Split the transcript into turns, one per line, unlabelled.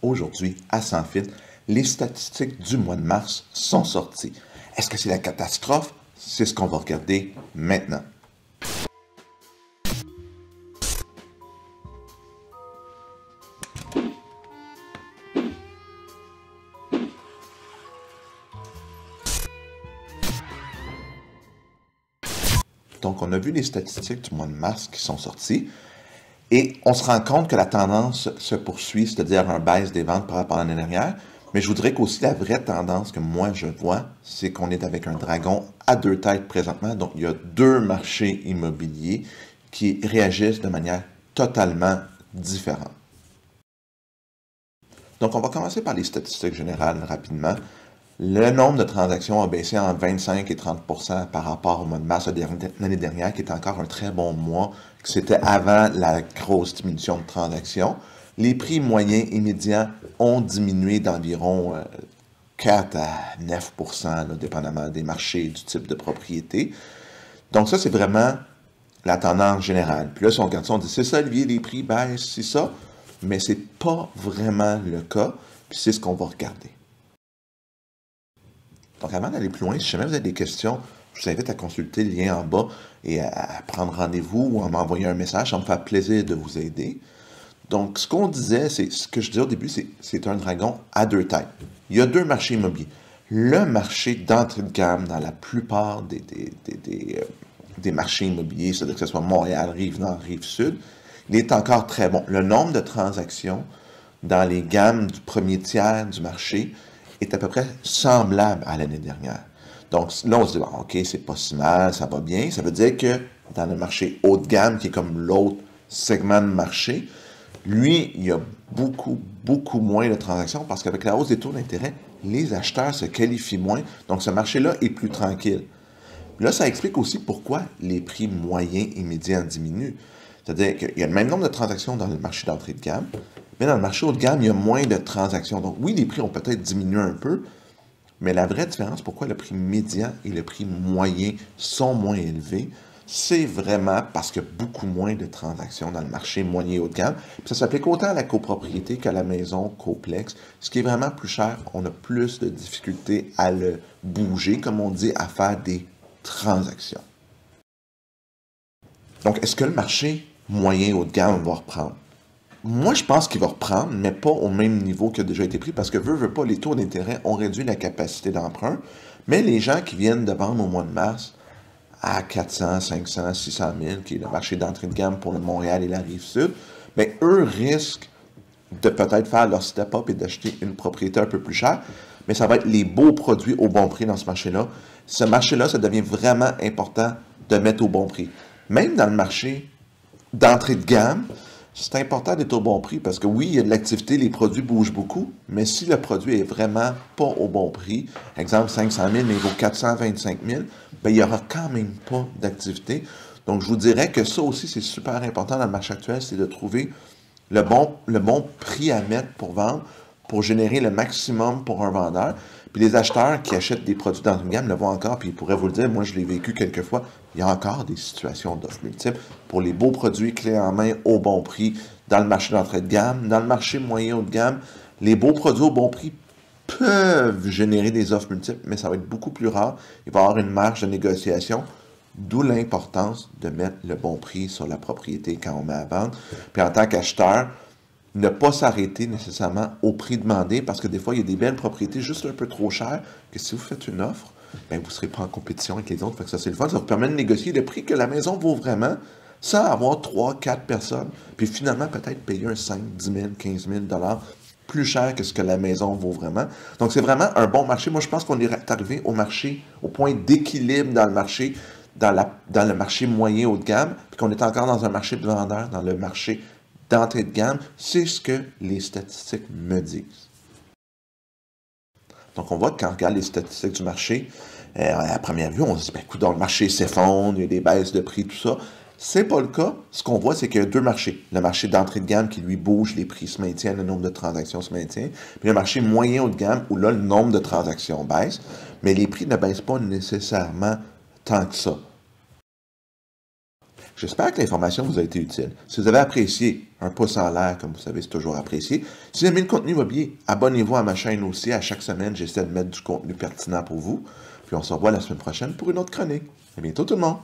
Aujourd'hui, à Sans Filtre, les statistiques du mois de mars sont sorties. Est-ce que c'est la catastrophe? C'est ce qu'on va regarder maintenant. Donc, on a vu les statistiques du mois de mars qui sont sorties et on se rend compte que la tendance se poursuit, c'est-à-dire un baisse des ventes par rapport à l'année dernière. Mais je voudrais qu'aussi la vraie tendance que moi je vois, c'est qu'on est avec un dragon à deux têtes présentement. Donc, il y a deux marchés immobiliers qui réagissent de manière totalement différente. Donc, on va commencer par les statistiques générales rapidement. Le nombre de transactions a baissé en 25 et 30 par rapport au mois de mars de l'année dernière, qui était encore un très bon mois, que c'était avant la grosse diminution de transactions. Les prix moyens et médians ont diminué d'environ 4 à 9 là, dépendamment des marchés et du type de propriété. Donc ça, c'est vraiment la tendance générale. Puis là, si on regarde ça, on dit, c'est ça, Olivier, les prix baissent, c'est ça. Mais c'est pas vraiment le cas, puis c'est ce qu'on va regarder. Donc, avant d'aller plus loin, si jamais vous avez des questions, je vous invite à consulter le lien en bas et à prendre rendez-vous ou à m'envoyer un message. Ça me fait plaisir de vous aider. Donc, ce qu'on disait, c'est ce que je disais au début, c'est un dragon à deux têtes. Il y a deux marchés immobiliers. Le marché d'entrée de gamme dans la plupart des marchés immobiliers, c'est-à-dire que ce soit Montréal, Rive-Nord, Rive-Sud, il est encore très bon. Le nombre de transactions dans les gammes du premier tiers du marché est à peu près semblable à l'année dernière. Donc là, on se dit, bon, OK, c'est pas si mal, ça va bien. Ça veut dire que dans le marché haut de gamme, qui est comme l'autre segment de marché, lui, il y a beaucoup moins de transactions parce qu'avec la hausse des taux d'intérêt, les acheteurs se qualifient moins. Donc ce marché-là est plus tranquille. Là, ça explique aussi pourquoi les prix moyens et médians diminuent. C'est-à-dire qu'il y a le même nombre de transactions dans le marché d'entrée de gamme, mais dans le marché haut de gamme, il y a moins de transactions. Donc oui, les prix ont peut-être diminué un peu, mais la vraie différence, pourquoi le prix médian et le prix moyen sont moins élevés, c'est vraiment parce qu'il y a beaucoup moins de transactions dans le marché moyen et haut de gamme. Puis ça s'applique autant à la copropriété qu'à la maison coplex. Ce qui est vraiment plus cher, on a plus de difficultés à le bouger, comme on dit, à faire des transactions. Donc, est-ce que le marché moyen haut de gamme va reprendre? Moi, je pense qu'il va reprendre, mais pas au même niveau qui a déjà été pris, parce que veut pas, les taux d'intérêt ont réduit la capacité d'emprunt, mais les gens qui viennent de vendre au mois de mars à 400, 500, 600 000, qui est le marché d'entrée de gamme pour le Montréal et la Rive-Sud, bien, eux risquent de peut-être faire leur step-up et d'acheter une propriété un peu plus chère, mais ça va être les beaux produits au bon prix dans ce marché-là. Ce marché-là, ça devient vraiment important de mettre au bon prix. Même dans le marché d'entrée de gamme, c'est important d'être au bon prix parce que oui, il y a de l'activité, les produits bougent beaucoup, mais si le produit est vraiment pas au bon prix, exemple 500 000, mais il vaut 425 000, bien, il n'y aura quand même pas d'activité. Donc, je vous dirais que ça aussi, c'est super important dans le marché actuel, c'est de trouver le bon prix à mettre pour vendre, pour générer le maximum pour un vendeur. Puis les acheteurs qui achètent des produits dans une gamme le voient encore, puis ils pourraient vous le dire, moi je l'ai vécu quelques fois, il y a encore des situations d'offres multiples pour les beaux produits clés en main au bon prix dans le marché d'entrée de gamme, dans le marché moyen haut de gamme. Les beaux produits au bon prix peuvent générer des offres multiples, mais ça va être beaucoup plus rare. Il va y avoir une marge de négociation, d'où l'importance de mettre le bon prix sur la propriété quand on met à vendre. Puis en tant qu'acheteur, ne pas s'arrêter nécessairement au prix demandé, parce que des fois, il y a des belles propriétés juste un peu trop chères, que si vous faites une offre, bien, vous ne serez pas en compétition avec les autres. Fait que ça, c'est le fun. Ça vous permet de négocier le prix que la maison vaut vraiment, sans avoir 3, 4 personnes, puis finalement, peut-être payer un 5, 10 000, 15 000 plus cher que ce que la maison vaut vraiment. Donc, c'est vraiment un bon marché. Moi, je pense qu'on est arrivé au marché, au point d'équilibre dans le marché, dans le marché moyen haut de gamme, puis qu'on est encore dans un marché de vendeurs, dans le marché d'entrée de gamme. C'est ce que les statistiques me disent. Donc, on voit que quand on regarde les statistiques du marché, à première vue, on se dit, ben, écoute, le marché s'effondre, il y a des baisses de prix, tout ça. C'est pas le cas. Ce qu'on voit, c'est qu'il y a deux marchés. Le marché d'entrée de gamme qui, lui, bouge, les prix se maintiennent, le nombre de transactions se maintient. Puis le marché moyen haut de gamme, où là, le nombre de transactions baisse, mais les prix ne baissent pas nécessairement tant que ça. J'espère que l'information vous a été utile. Si vous avez apprécié, un pouce en l'air, comme vous savez, c'est toujours apprécié. Si vous aimez le contenu immobilier, abonnez-vous à ma chaîne aussi. À chaque semaine, j'essaie de mettre du contenu pertinent pour vous. Puis on se revoit la semaine prochaine pour une autre chronique. À bientôt tout le monde!